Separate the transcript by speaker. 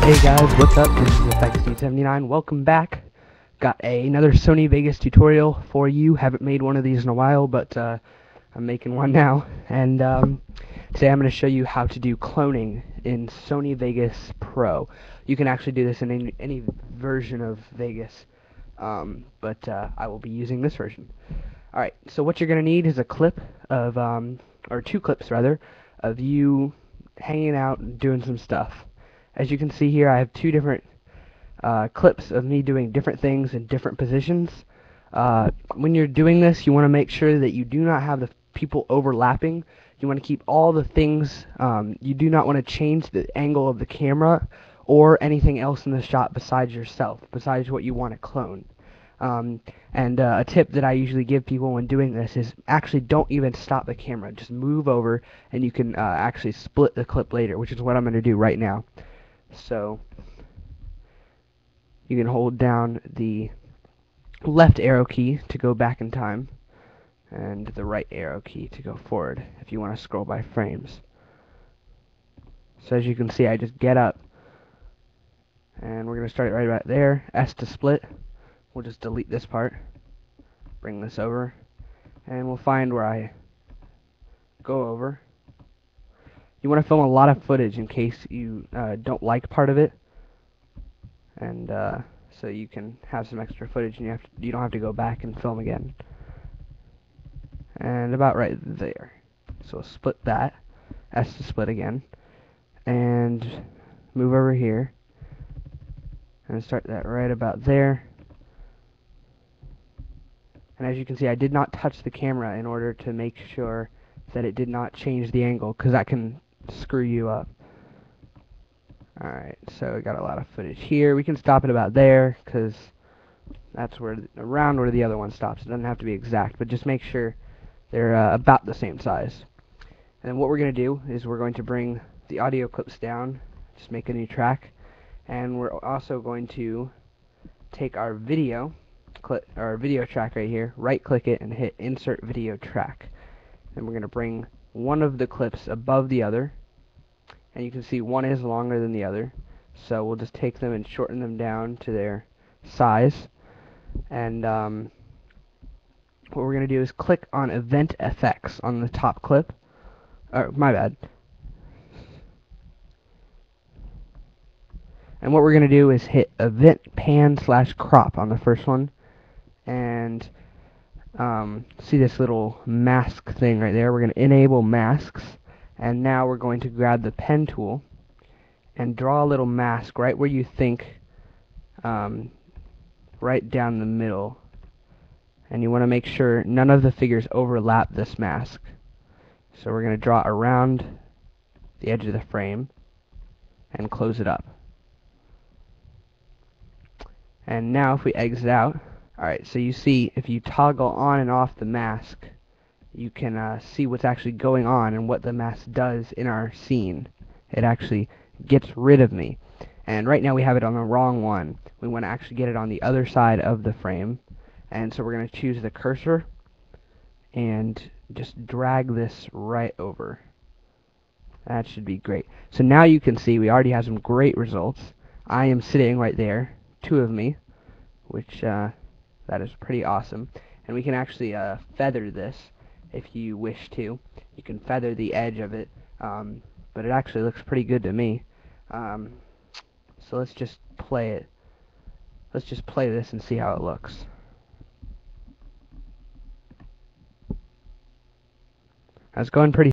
Speaker 1: Hey guys, what's up? This is FXD79. Welcome back. Got another Sony Vegas tutorial for you. Haven't made one of these in a while, but I'm making one now. And today I'm going to show you how to do cloning in Sony Vegas Pro. You can actually do this in any version of Vegas, but I will be using this version. Alright, so what you're going to need is a clip of, or two clips rather, of you hanging out and doing some stuff. As you can see here, I have two different clips of me doing different things in different positions. When you're doing this, you want to make sure that you do not have the people overlapping. You want to keep all the things, you do not want to change the angle of the camera or anything else in the shot besides yourself, besides what you want to clone. A tip that I usually give people when doing this is actually don't even stop the camera. Just move over and you can actually split the clip later, which is what I'm going to do right now. So you can hold down the left arrow key to go back in time and the right arrow key to go forward if you want to scroll by frames. So as you can see, I just get up and we're going to start it right about there. S to split. We'll just delete this part, bring this over, and we'll find where I go over. You want to film a lot of footage in case you don't like part of it, and so you can have some extra footage and you don't have to go back and film again. And about right there. So split that, S to split again, and move over here, and start that right about there. And as you can see, I did not touch the camera in order to make sure that it did not change the angle, because that can screw you up. Alright, so we got a lot of footage here. We can stop it about there, because that's where around where the other one stops. It doesn't have to be exact, but just make sure they're about the same size. And then what we're going to do is we're going to bring the audio clips down, just make a new track, and we're also going to take our video track right here, right click it and hit insert video track. And we're going to bring one of the clips above the other, and you can see one is longer than the other, so we'll just take them and shorten them down to their size. And what we're going to do is click on event effects on the top clip, or my bad. And what we're going to do is hit event pan / crop on the first one, and see this little mask thing right there. We're going to enable masks, and now we're going to grab the pen tool and draw a little mask right where you think, right down the middle, and you want to make sure none of the figures overlap this mask. So we're going to draw around the edge of the frame and close it up. And now if we exit out, alright, so you see if you toggle on and off the mask, you can see what's actually going on and what the mask does in our scene. It actually gets rid of me. And right now we have it on the wrong one. We want to actually get it on the other side of the frame. And so we're going to choose the cursor and just drag this right over. That should be great. So now you can see we already have some great results. I am sitting right there, two of me, which that is pretty awesome. And we can actually feather this if you wish to. You can feather the edge of it, but it actually looks pretty good to me. So let's just play it. Let's just play this and see how it looks. That's going pretty